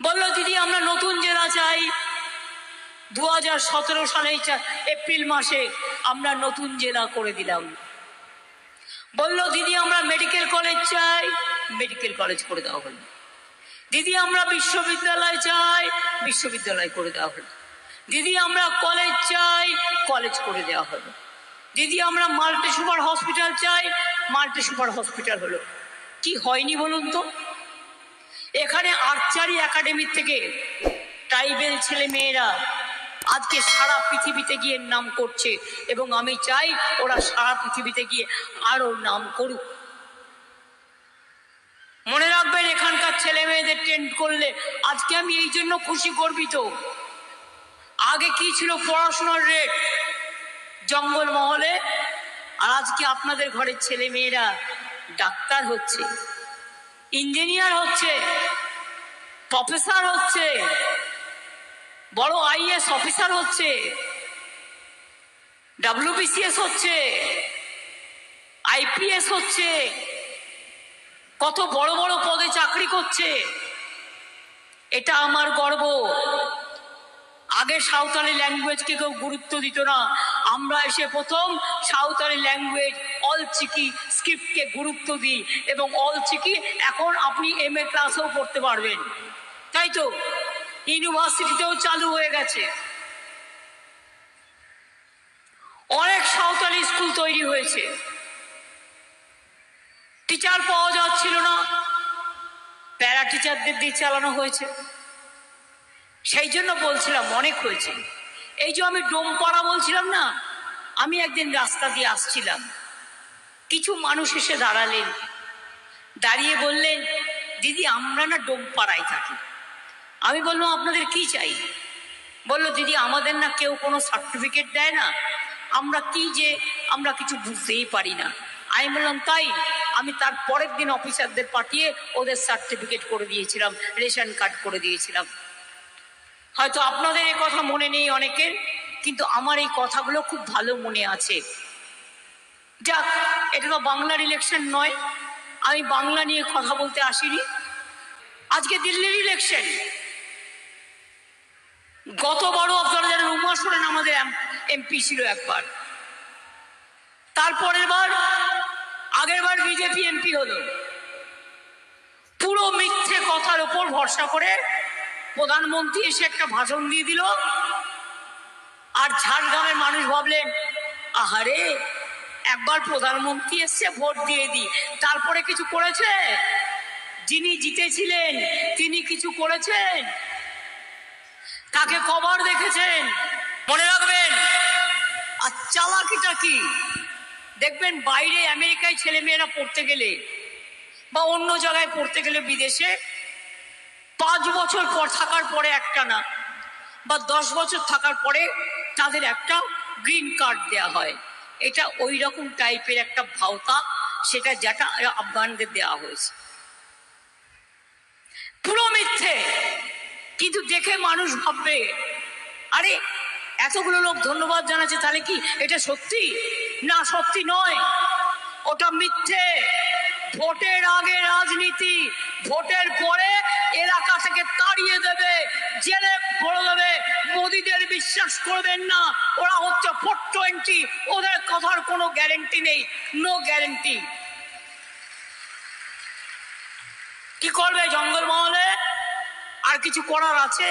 বলল দিদি আমরা নতুন জেলা চাই। 2017 সালে এপ্রিল মাসে আমরা নতুন জেলা করে দিলাম। বলল দিদি আমরা মেডিকেল কলেজ চাই, মেডিকেল কলেজ করে দেওয়া হলো। দিদি আমরা বিশ্ববিদ্যালয় চাই, বিশ্ববিদ্যালয় করে দেওয়া হলো। দিদি আমরা কলেজ চাই, কলেজ করে দেওয়া হলো। দিদি আমরা মাল্টি সুপার হসপিটাল চাই, মাল্টি সুপার হসপিটাল হলো। কি হয়নি বলুন তো? এখানে আর্চারি একাডেমি থেকে ট্রাইবেল ছেলে মেয়েরা আজকে সারা পৃথিবীতে গিয়ে নাম করছে, এবং আমি চাই ওরা সারা পৃথিবীতে গিয়ে আরো নাম করুক। মনে রাখবেন, এখানকার ছেলে মেয়েদের ট্রেন্ড করলে আজকে আমি এই জন্য খুশি গর্বিত। আগে কি ছিল পড়াশোনার রেট জঙ্গলমহলে, আর আজকে আপনাদের ঘরের ছেলে মেয়েরা ডাক্তার হচ্ছে, ইঞ্জিনিয়ার হচ্ছে, প্রফেসর হচ্ছে, বড় আইএস অফিসার হচ্ছে, WBCS হচ্ছে, IPS হচ্ছে, কত বড় বড় পদে চাকরি করছে। এটা আমার গর্ব। আগে সাঁওতালি ল্যাঙ্গুয়েজকে কেউ গুরুত্ব দিত না, আমরা এসে প্রথম সাঁওতালি ল্যাঙ্গুয়েজ অলচিকি স্ক্রিপ্টকে গুরুত্ব দিই, এবং অলচিকি এখন আপনি MA ক্লাসেও পড়তে পারবেন, তাই তো? ইউনিভার্সিটিতেও চালু হয়ে গেছে। অনেক সাঁওতালি স্কুল তৈরি হয়েছে। টিচার পাওয়া যাচ্ছিল না, প্যারা টিচারদের দিয়ে চালানো হয়েছে। সেই জন্য বলছিলাম অনেক হয়েছে। এই যে আমি ডোমপাড়া বলছিলাম না, আমি একদিন রাস্তা দিয়ে আসছিলাম, কিছু মানুষ এসে দাঁড়ালেন, দাঁড়িয়ে বললেন দিদি আমরা না ডোমপাড়ায় থাকি। আমি বললাম আপনাদের কি চাই? বললো দিদি আমাদের না কেউ কোনো সার্টিফিকেট দেয় না, আমরা কি যে আমরা কিছু বুঝতেই পারি না। আমি বললাম তাই? আমি তার পরের দিন অফিসারদের পাঠিয়ে ওদের সার্টিফিকেট করে দিয়েছিলাম, রেশন কার্ড করে দিয়েছিলাম। হয়তো আপনাদের এই কথা মনে নেই অনেকের, কিন্তু আমার এই কথাগুলো খুব ভালো মনে আছে। যাক, এটা তো বাংলার ইলেকশন নয়, আমি বাংলা নিয়ে কথা বলতে আসিনি। আজকে দিল্লির ইলেকশন। গতবারও আপনারা জানেন উমা সোরেন আমাদের MP ছিল একবার, আগের বার বিজেপি MP হলো। পুরো মিথ্যে কথার উপর ভরসা করে প্রধানমন্ত্রী এসে একটা ভাষণ দিয়ে দিল, আর ঝাড়গ্রামের মানুষ ভাবলেন আহারে একবার প্রধানমন্ত্রী এসছে ভোট দিয়ে দিই। তারপরে কিছু করেছে? যিনি জিতেছিলেন তিনি কিছু করেছেন? তাকে কবার দেখেছেন? মনে রাখবেন। আর চালাকিটা কি দেখবেন, বাইরে আমেরিকায় ছেলে মেয়েরা পড়তে গেলে বা অন্য জায়গায় পড়তে গেলে বিদেশে 5 বছর পর থাকার পরে একটা না, বা 10 বছর থাকার পরে তাদের একটা গ্রিন কার্ড দেয়া হয়। এটা ওই রকম টাইপের একটা ভাওতা, সেটা যেটা আফগানদের দেওয়া হয়েছে। পুরো মিথ্যে, কিন্তু দেখে মানুষ ভাববে আরে এতগুলো লোক ধন্যবাদ জানাচ্ছে, তাহলে কি এটা সত্যি? না, সত্যি নয়, ওটা মিথ্যে। ভোটের আগে রাজনীতি, ভোটের পরে এলাকা থেকে তাড়িয়ে দেবে, জেলে ভরে দেবে। মোদীদের বিশ্বাস করবেন না, ওরা হচ্ছে 420, ওদের কথার কোনো গ্যারেন্টি নেই, নো গ্যারেন্টি। কি করবে জঙ্গলমহলে? আর কিছু করার আছে?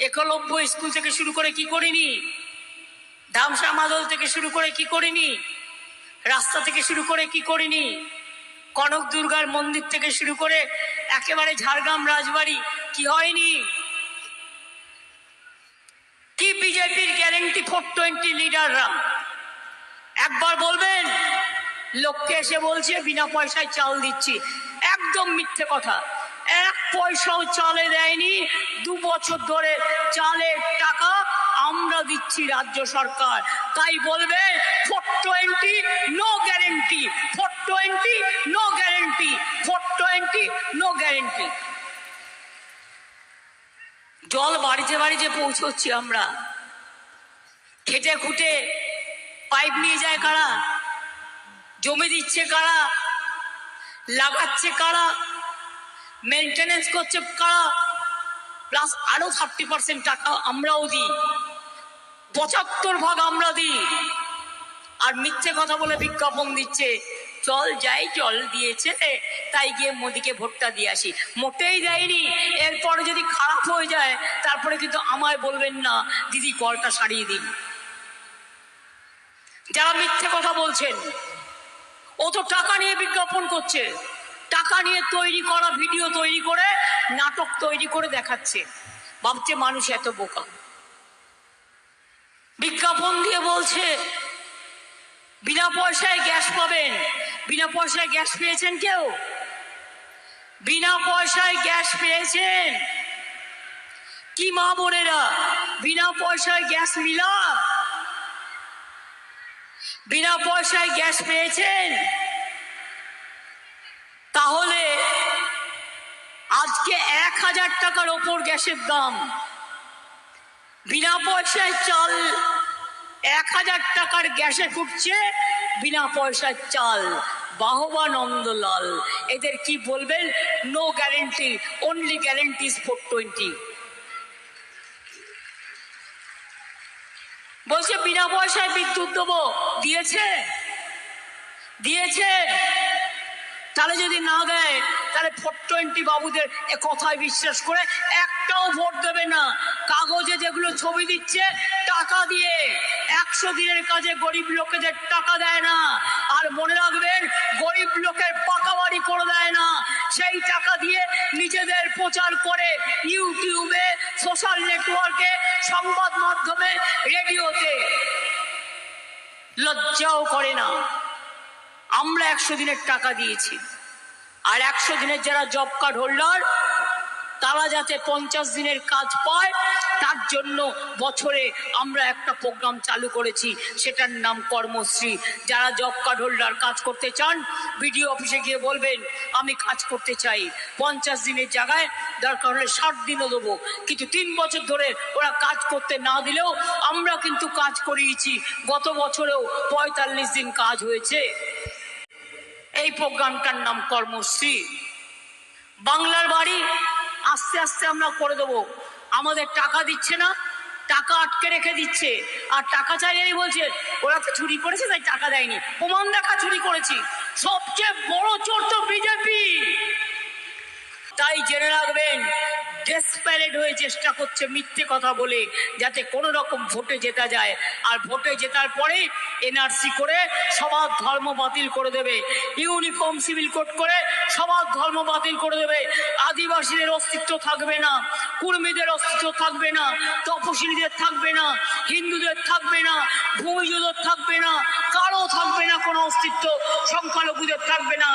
একলব্য স্কুল থেকে শুরু করে কি করিনি, ধামসা মাদল থেকে শুরু করে কি করিনি, রাস্তা থেকে শুরু করে কি করিনি, কনক দুর্গার মন্দির থেকে শুরু করে একেবারে ঝাড়গ্রাম রাজবাড়ি কি হয়নি? কি বিজেপির গ্যারেন্টি 420 লিডাররা? একবার বলবেন লোককে এসে বলছে বিনা পয়সায় চাল দিচ্ছি, একদম মিথ্যে কথা। 1 পয়সাও চালে দেয়নি। 2 বছর ধরে চালের টাকা আমরা দিচ্ছি রাজ্য সরকার। তাই বলবে 420 no guarantee, 420 no guarantee, 420 no guarantee. জল বাড়িতে বাড়িতে পৌঁছচ্ছি আমরা। খেটে খুঁটে পাইপ নিয়ে যায় কারা? জমি দিচ্ছে কারা? লাগাচ্ছে কারা? মেনটেনেন্স করছে কারা? প্লাস আরো 30% টাকা আমরাও দিই, 75% আমরা দিই। আর মিথ্যে কথা বলে বিজ্ঞাপন দিচ্ছে, চল যাই, জল দিয়েছে তাই গিয়ে মোদিকে ভোটটা দিয়ে আসি। মোটেই দেয়নি। এরপরে যদি খারাপ হয়ে যায় তারপরে কিন্তু আমায় বলবেন না দিদি কলটা সারিয়ে দিন। যারা মিথ্যে কথা বলছেন, ও তো টাকা নিয়ে বিজ্ঞাপন করছে, টাকা নিয়ে তৈরি করা ভিডিও তৈরি করে নাটক তৈরি করে দেখাচ্ছে, ভাবছে মানুষ এত বোকা। বিজ্ঞাপন দিয়ে বলছে বিনা পয়সায় গ্যাস পাবেন। বিনা পয়সায় গ্যাস পেয়েছেন কেউ? বিনা পয়সায় গ্যাস পেয়েছেন কি মা বোনেরা? বিনা পয়সায় গ্যাস মিলা? বিনা পয়সায় গ্যাস পেয়েছেন? তাহলে আজকে 1000 টাকার ওপর গ্যাসের দাম, বিনা পয়সায় চাল 1000 টাকার গ্যাসে ফুটছে, বিনা পয়সার চাল। বাহবা নন্দলাল, এদের কি বলবেন? No guarantee, only guarantees 420। বলছে বিনা পয়সায় বিদ্যুৎ দেবো, দিয়েছে? দিয়েছে? তাহলে যদি না দেয় তাহলে 420 বাবুদের এ কথায় বিশ্বাস করে একটাও ভোট দেবে না। কাগজে যেগুলো ছবি দিচ্ছে টাকা দিয়ে, 100 দিনের কাজে গরিব লোকেদের টাকা দেয় না। আর মনে রাখবেন, গরিব লোকের পাকা বাড়ি করে দেয় না, সেই টাকা দিয়ে নিজেদের প্রচার করে ইউটিউবে, সোশ্যাল নেটওয়ার্কে, সংবাদ মাধ্যমে, রেডিওতে। লজ্জাও করে না। আমরা 100 দিনের টাকা দিয়েছি, আর 100 দিনের যারা জব কার্ড হোল্ডার তারা যাতে 50 দিনের কাজ পায় তার জন্য বছরে আমরা একটা প্রোগ্রাম চালু করেছি, সেটার নাম কর্মশ্রী। যারা জব কার্ড হোল্ডার কাজ করতে চান, বিডিও অফিসে গিয়ে বলবেন আমি কাজ করতে চাই। 50 দিনের জায়গায় দরকার হলে 60 দিনও দেবো, কিন্তু 3 বছর ধরে ওরা কাজ করতে না দিলেও আমরা কিন্তু কাজ করিয়েছি। গত বছরেও 45 দিন কাজ হয়েছে। এই প্রোগ্রামটার নাম কর্মশ্রী। বাংলার বাড়ি আস্তে আস্তে আমরা করে দেবো। আমাদের টাকা দিচ্ছে না, টাকা আটকে রেখে দিচ্ছে, আর টাকা চাইলেই বলছে ওরা তো চুরি করেছে তাই টাকা দেয়নি। প্রমাণ দেখা চুরি করেছি। সবচেয়ে বড় চোর তো বিজেপি। তাই জেনে রাখবেন, ডেসপারেট হয়ে চেষ্টা করছে মিথ্যে কথা বলে যাতে কোনো রকম ভোটে জেতা যায়। আর ভোটে জেতার পরে এনআরসি করে সবার ধর্ম বাতিল করে দেবে, ইউনিফর্ম সিভিল কোড করে সবার ধর্ম বাতিল করে দেবে। আদিবাসীদের অস্তিত্ব থাকবে না, কুর্মীদের অস্তিত্ব থাকবে না, তপশিলীদের থাকবে না, হিন্দুদের থাকবে না, ভূমিজুদের থাকবে না, কারো থাকবে না কোনো অস্তিত্ব, সংখ্যালঘুদের থাকবে না।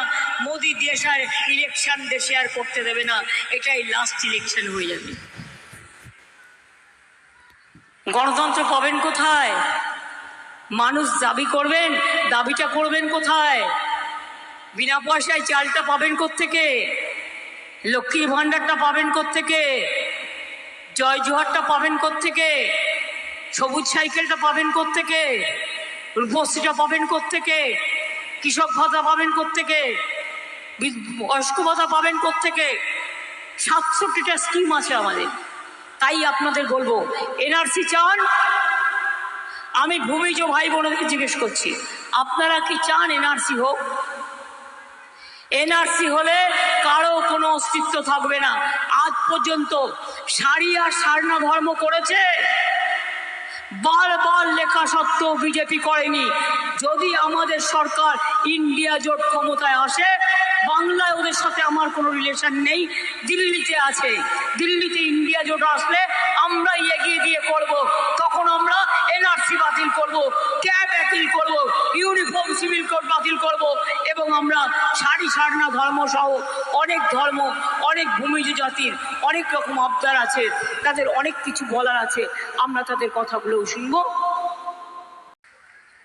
মোদি দেশের ইলেকশন দেশে আর করতে দেবে না। এটাই লাস্ট ইলেকশন হয়ে যাবে। গণতন্ত্র পাবেন কোথায়? মানুষ দাবি করবেন, দাবিটা করবেন কোথায়? বিনা পয়সায় চালটা পাবেন কোত্থেকে? লক্ষ্মীর ভান্ডারটা পাবেন কোত্থেকে? জয় জোহারটা পাবেন কোত্থেকে? সবুজ সাইকেলটা পাবেন কোত্থেকে? রূপশ্রীটা পাবেন কোত্থেকে? কৃষক ভাতা পাবেন কোত্থেকে? বয়স্ক ভাতা পাবেন কোত্থেকে? 67টা স্কিম আছে আমাদের। তাই আপনাদের বলবো, এনআরসি চান? আমি ভূমিজ ভাই বোনদের জিজ্ঞেস করছি, আপনারা কি চান এনআরসি হোক? এনআরসি হলে কারো কোনো অস্তিত্ব থাকবে না। আজ পর্যন্ত সারি আর সারনা ধর্ম করেছে, বারবার লেখা সত্ত্বেও বিজেপি করেনি। যদি আমাদের সরকার ইন্ডিয়া জোট ক্ষমতায় আসে, বাংলায় ওদের সাথে আমার কোনো রিলেশন নেই, দিল্লিতে আছে। দিল্লিতে ইন্ডিয়া জোট আসলে আমরা এগিয়ে দিয়ে করব। তখন আমরা এনআরসি বাতিল করব, ক্যাব বাতিল করব, ইউনিফর্ম সিভিল কোড বাতিল করব, এবং আমরা সারি সারনা ধর্ম সহ অনেক ধর্ম, অনেক ভূমিজ জাতির অনেক রকম আবদার আছে, তাদের অনেক কিছু বলার আছে, আমরা তাদের কথাগুলোও শুনবো।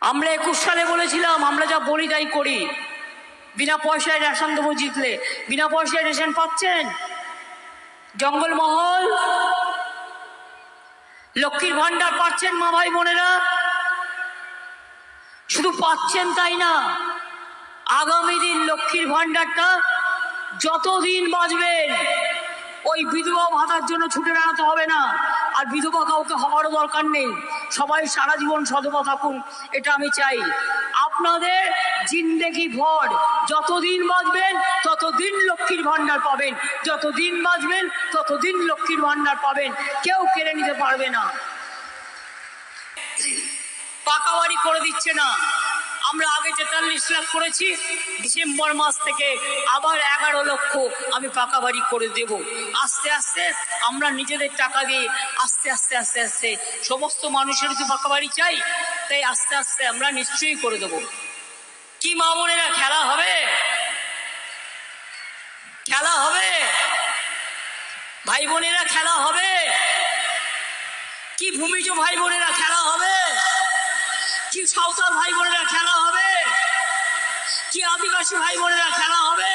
আমরা 21 সালে বলেছিলাম আমরা যা বলি তাই করি। বিনা পয়সায় রেশন দেবো জিতলে। বিনা পয়সায় রেশন পাচ্ছেন? জঙ্গলমহল, লক্ষ্মীর ভান্ডার পাচ্ছেন মা ভাই বোনেরা? শুধু পাচ্ছেন তাই না, আগামী দিন লক্ষ্মীর ভান্ডারটা যতদিন বাঁচবেন ওই বিধবা ভাতার জন্য ছুটে বেড়াতে হবে না, আর বিধবা কাউকে হওয়ারও দরকার নেই। সবাই সারা জীবন সধবা থাকুন, এটা আমি চাই। আপনাদের জিন্দেগি ভর যতদিন বাঁচবেন ততদিন লক্ষ্মীর ভান্ডার পাবেন, যতদিন বাঁচবেন ততদিন লক্ষ্মীর ভান্ডার পাবেন, কেউ কেড়ে নিতে পারবে না। পাকা বাড়ি করে দিচ্ছে না। আমরা আগে 43 লাখ করেছি, ডিসেম্বর মাস থেকে আবার 11 লক্ষ আমি পাকা বাড়ি করে দেব। আস্তে আস্তে আমরা নিজেদের টাকা দিয়ে আস্তে আস্তে আস্তে আস্তে সমস্ত মানুষের তো পাকা বাড়ি চাই, তাই আস্তে আস্তে আমরা নিশ্চয়ই করে দেব। কি মা বোনেরা খেলা হবে? খেলা হবে ভাই বোনেরা, খেলা হবে কি? ভূমিজ ভাই বোনেরা খেলা হবে কি? সাঁওতাল ভাই বোনেরা খেলা হবে কি? আদিবাসী ভাই বোনেরা খেলা হবে।